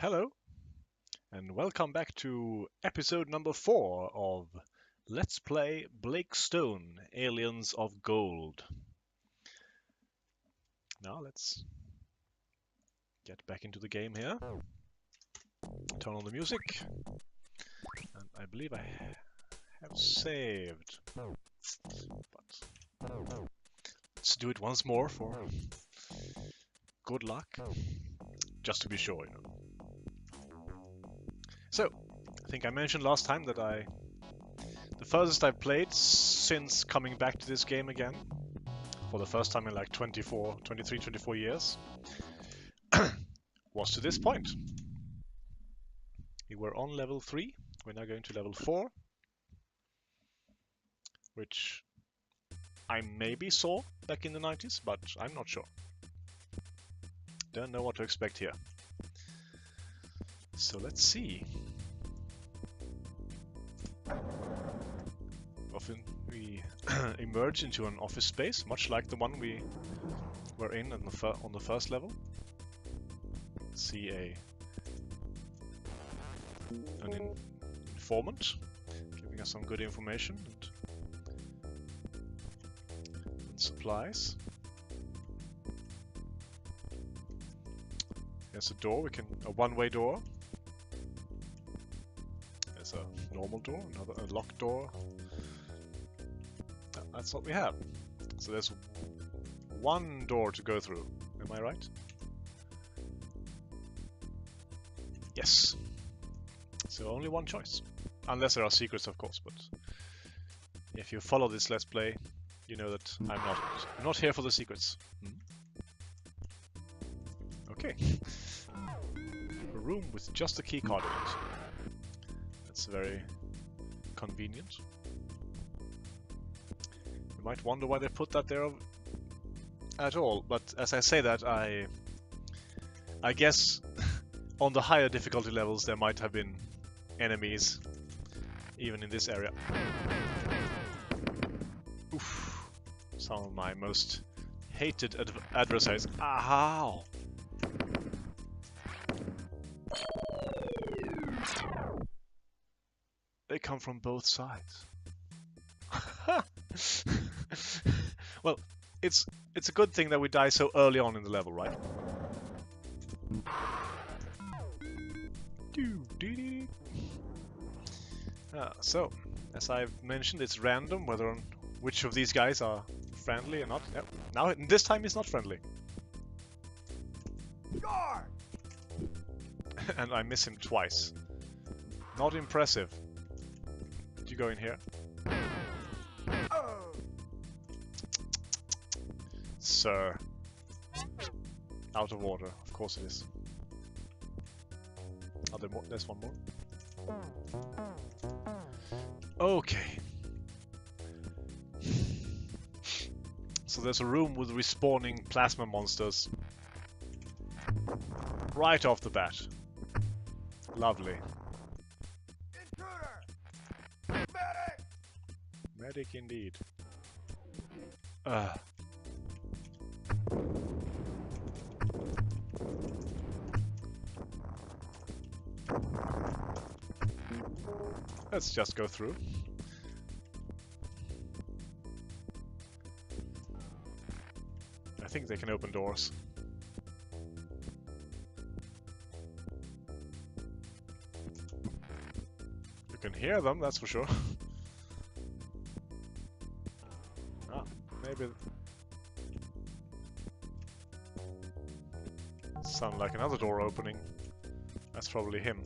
Hello, and welcome back to episode number 4 of Let's Play Blake Stone, Aliens of Gold. Now let's get back into the game here. Turn on the music. And I believe I have saved. But let's do it once more for good luck. Just to be sure, you know. So, I think I mentioned last time that the furthest I've played since coming back to this game again, for the first time in like 24 years, was to this point. We were on level 3, we're now going to level 4, which I maybe saw back in the 90s, but I'm not sure. Don't know what to expect here. So let's see. Often we emerge into an office space, much like the one we were in on the first level. See an informant giving us some good information and supplies. There's a door, a one-way door. There's a normal door, a locked door. That's what we have. So there's one door to go through. Am I right? Yes. So only one choice. Unless there are secrets, of course, but if you follow this Let's Play, you know that I'm not here for the secrets. Okay. A room with just a key card in it. That's very convenient. You might wonder why they put that there at all, but as I say that, I guess on the higher difficulty levels there might have been enemies even in this area. Oof. Some of my most hated adversaries. Ow! They come from both sides. Well, it's a good thing that we die so early on in the level, right? So, as I've mentioned, it's random which of these guys are friendly or not. Yep. Now, this time he's not friendly. And I miss him twice. Not impressive. Did you go in here? Sir. Out of order. Of course it is. Are there more? There's one more. Okay. So there's a room with respawning plasma monsters. Right off the bat. Lovely. Intruder! Medic! Medic indeed. Let's just go through. I think they can open doors. You can hear them, that's for sure. Maybe sound like another door opening. That's probably him.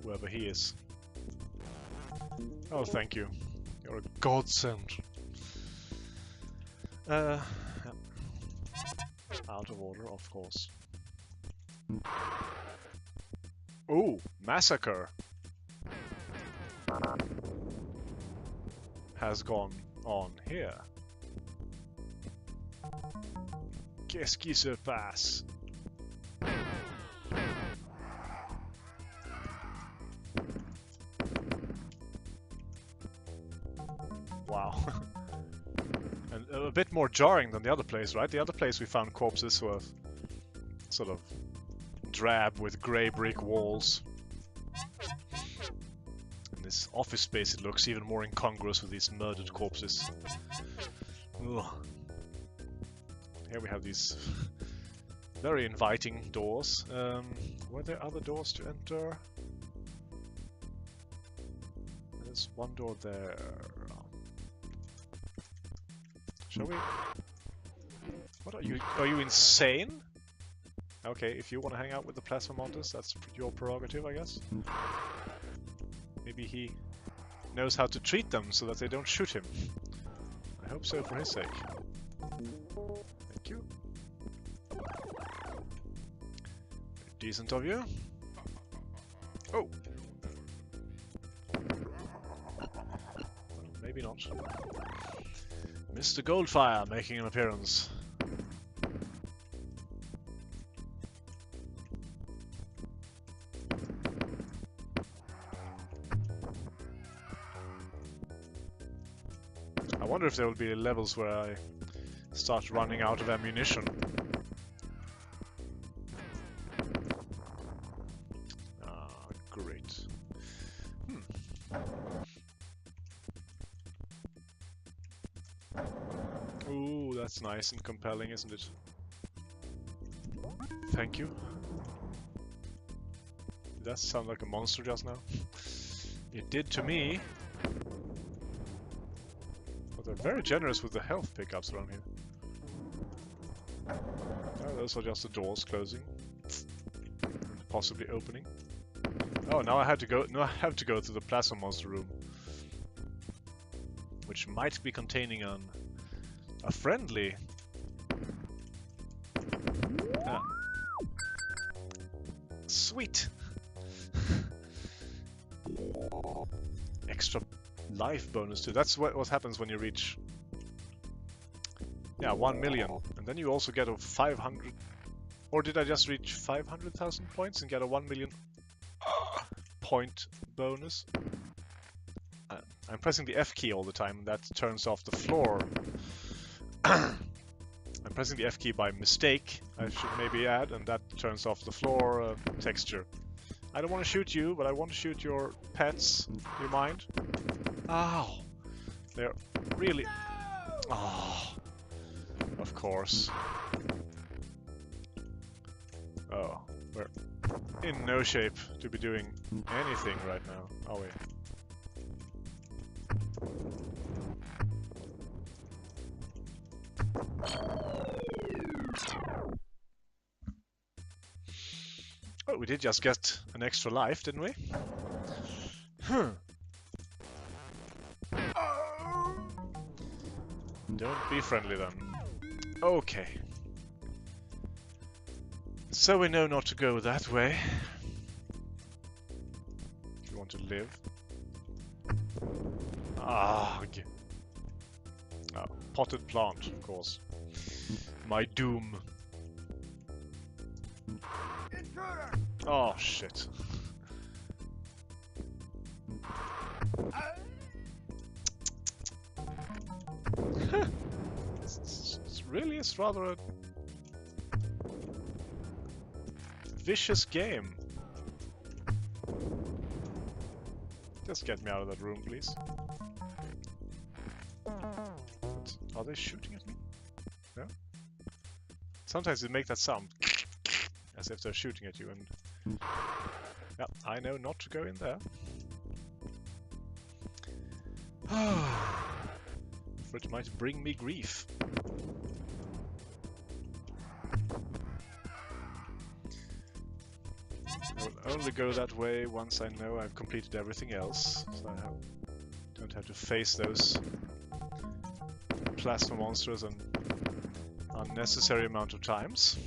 Whoever he is. Oh, thank you. You're a godsend. Yeah. Out of order, of course. Ooh, massacre has gone on here. Qu'est-ce qui se passe? Wow. And a bit more jarring than the other place, right? The other place we found corpses were sort of drab with grey brick walls. In this office space it looks even more incongruous with these murdered corpses. Ugh. Here we have these very inviting doors. Were there other doors to enter? There's one door there. Shall we? What are you? Are you insane? Okay, if you want to hang out with the plasma monsters, that's your prerogative, I guess. Maybe he knows how to treat them so that they don't shoot him. I hope so for his sake. Thank you. Decent of you. Oh! Maybe not. Mr. Goldfire making an appearance. I wonder if there will be levels where I start running out of ammunition. Ah, great. Ooh, that's nice and compelling, isn't it? Thank you. Did that sound like a monster just now? It did to me. But they're very generous with the health pickups around here. Oh, those are just the doors closing. And possibly opening. Oh, now I have to go. No, I have to go to the plasma monster room, which might be containing a friendly. Ah. Sweet. Extra life bonus too. That's what happens when you reach. Yeah, 1 million, and then you also get a 500. Or did I just reach 500,000 points and get a 1 million point bonus? I'm pressing the F key all the time, and that turns off the floor. I'm pressing the F key by mistake, I should maybe add, and that turns off the floor texture. I don't want to shoot you, but I want to shoot your pets. Do you mind? Ow! They're really... Oh, of course. Oh, we're in no shape to be doing anything right now, are we? Oh, we did just get an extra life, didn't we? Don't be friendly then. Okay. So we know not to go that way. If you want to live. Ah, oh, potted plant, of course. My doom. Oh shit. It's really rather a vicious game. Just get me out of that room, please. But are they shooting at me? No? Sometimes they make that sound as if they're shooting at you, and yeah, I know not to go in there. For it might bring me grief. I will only go that way once I know I've completed everything else, so I don't have to face those plasma monsters an unnecessary amount of times.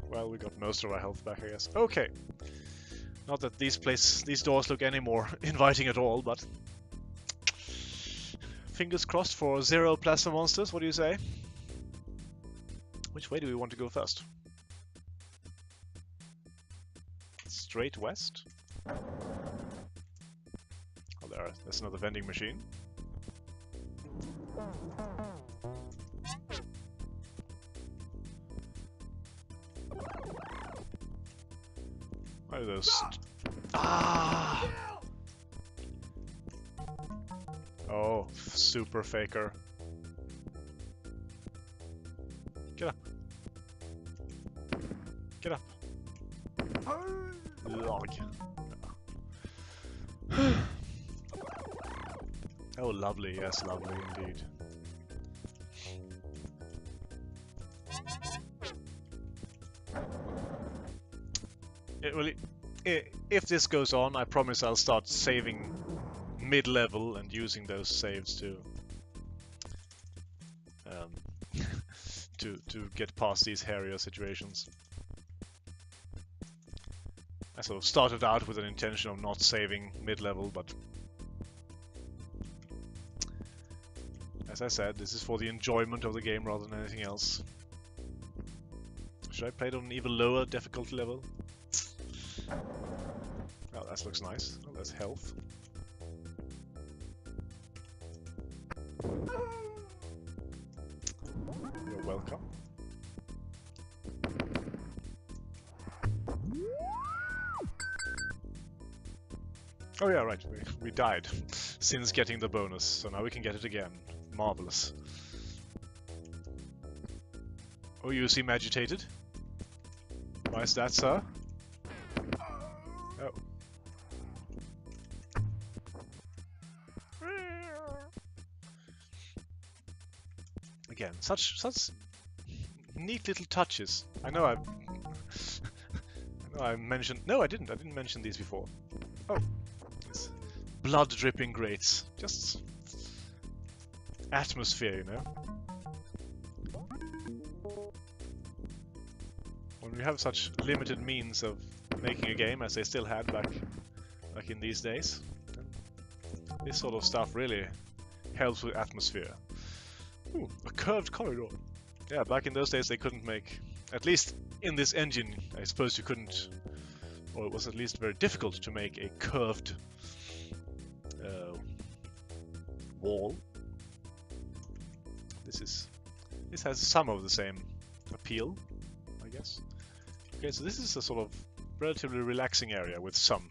Well, we got most of our health back, I guess. Okay. Not that these doors look any more inviting at all, but fingers crossed for 0 plasma monsters. What do you say? Which way do we want to go first? Straight west? Are There's another vending machine. What are those? Ah! Oh, super faker. Get up. Get up. Log. Oh, lovely. Yes, lovely indeed. If this goes on, I promise I'll start saving mid-level and using those saves to to get past these hairier situations. I sort of started out with an intention of not saving mid-level, but as I said, this is for the enjoyment of the game rather than anything else. Should I play it on an even lower difficulty level? Oh, that looks nice. Oh, that's health. You're welcome. Oh yeah, right. We died since getting the bonus, so now we can get it again. Marvelous. Oh, you seem agitated. Why is that, sir? Oh. Again, such neat little touches. I know I mentioned. No, I didn't. I didn't mention these before. Oh, it's blood dripping grates. Just atmosphere, you know. When we have such limited means of making a game, as they still had back in these days, this sort of stuff really helps with atmosphere. Ooh, a curved corridor. Yeah, back in those days they couldn't make, at least in this engine, I suppose you couldn't, or it was at least very difficult to make a curved wall. This has some of the same appeal, I guess. Okay, so this is a sort of relatively relaxing area with some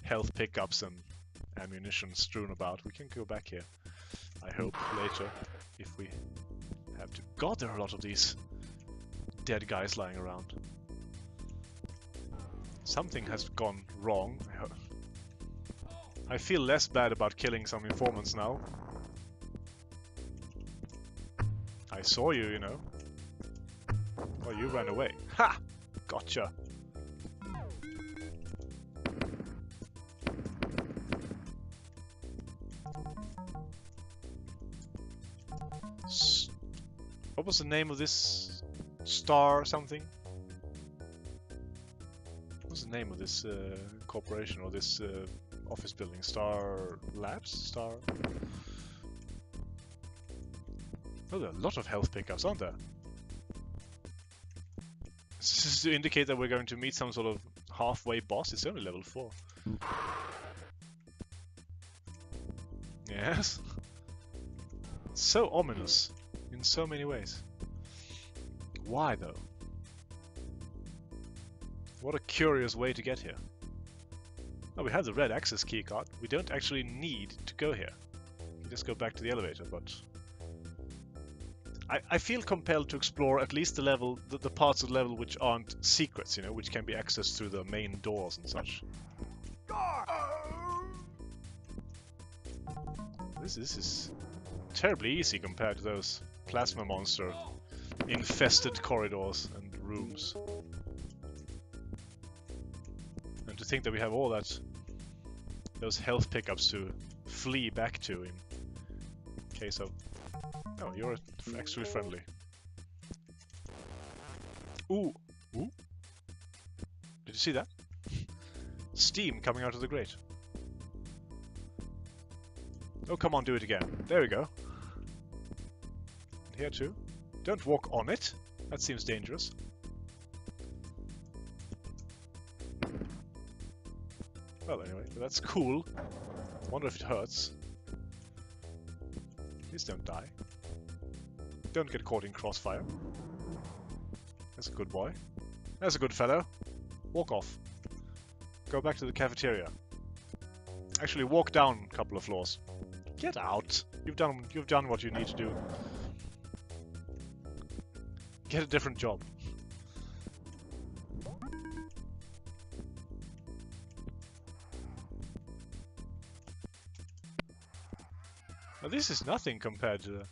health pickups and ammunition strewn about. We can go back here, I hope, later, if we have to. God, there are a lot of these dead guys lying around. Something has gone wrong. I feel less bad about killing some informants now. I saw you, you know. Oh, you ran away. Ha! Gotcha. What was the name of this star something? What was the name of this corporation or this office building? Star Labs? Star... Oh, there are a lot of health pickups, aren't there? This is to indicate that we're going to meet some sort of halfway boss. It's only level 4. Yes. So ominous in so many ways. Why though? What a curious way to get here. Oh, we have the red access keycard. We don't actually need to go here. We can just go back to the elevator, but I feel compelled to explore at least the level, the parts of the level which aren't secrets, you know, which can be accessed through the main doors and such. This is terribly easy compared to those plasma monster infested corridors and rooms. And to think that we have all those health pickups to flee back to in case of... Oh, you're actually friendly. Ooh! Ooh! Did you see that? Steam coming out of the grate. Oh, come on, do it again. There we go. And here too. Don't walk on it. That seems dangerous. Well, anyway, that's cool. Wonder if it hurts. Please don't die. Don't get caught in crossfire. That's a good boy. That's a good fellow. Walk off. Go back to the cafeteria. Actually, walk down a couple of floors. Get out. You've done what you need to do. Get a different job. Now, this is nothing compared to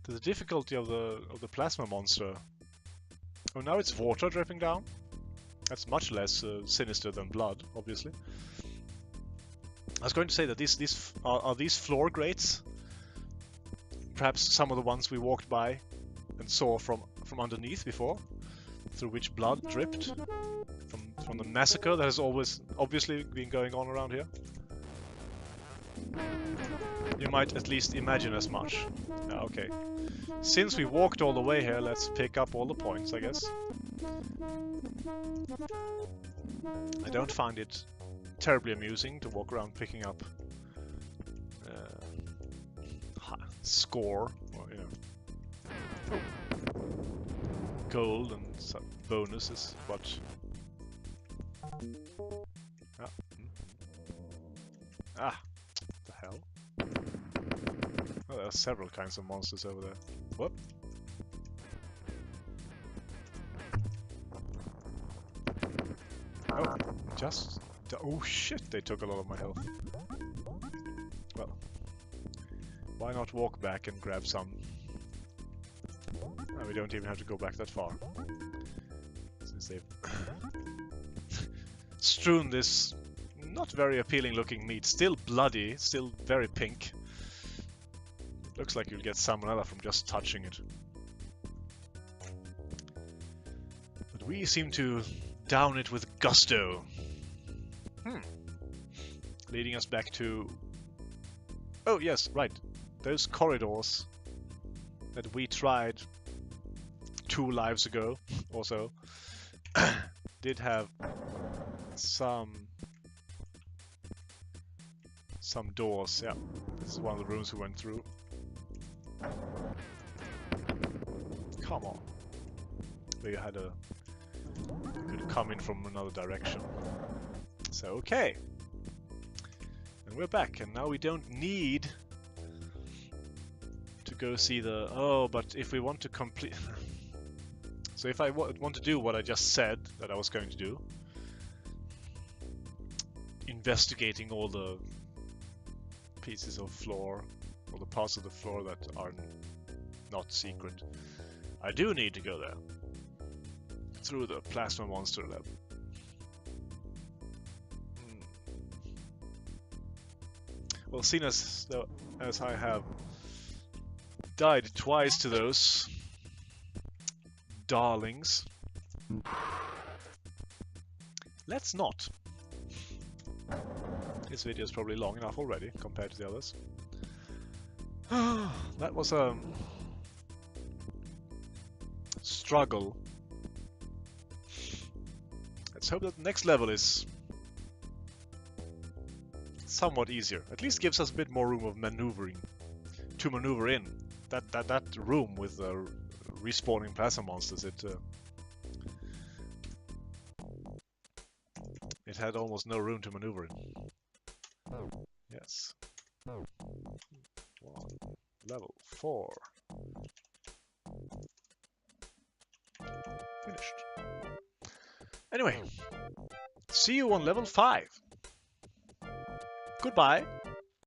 the difficulty of the plasma monster. Oh, now it's water dripping down. That's much less sinister than blood, obviously. I was going to say that these are these floor grates. Perhaps some of the ones we walked by and saw from underneath before, through which blood dripped from the massacre that has always obviously been going on around here. You might at least imagine as much. Yeah, okay. Since we walked all the way here, let's pick up all the points, I guess. I don't find it terribly amusing to walk around picking up score, or, you know, gold and some bonuses, but what the hell? Oh, there are several kinds of monsters over there. Whoop. Oh, oh shit, they took a lot of my health. Well, why not walk back and grab some? Oh, we don't even have to go back that far, since they've strewn this not very appealing looking meat. Still bloody, still very pink. It looks like you'll get salmonella from just touching it. But we seem to down it with gusto. Leading us back to... Oh yes, right. Those corridors that we tried 2 lives ago or so did have some doors. Yeah, this is one of the rooms we went through. Come on. Where you had you could come in from another direction. So okay. And we're back, and now we don't need to go see the... Oh, but if we want to complete... So if I want to do what I just said that I was going to do, investigating all the pieces of floor, or the parts of the floor that are not secret, I do need to go there, through the plasma monster lab. Well, seeing as I have died twice to those darlings, let's not. This video is probably long enough already compared to the others. That was a struggle. Let's hope that the next level is somewhat easier. At least gives us a bit more room of maneuvering to maneuver in. That room with the respawning plasma monsters, it had almost no room to maneuver in. Yes. Level 4. Finished. Anyway, see you on level 5. Goodbye.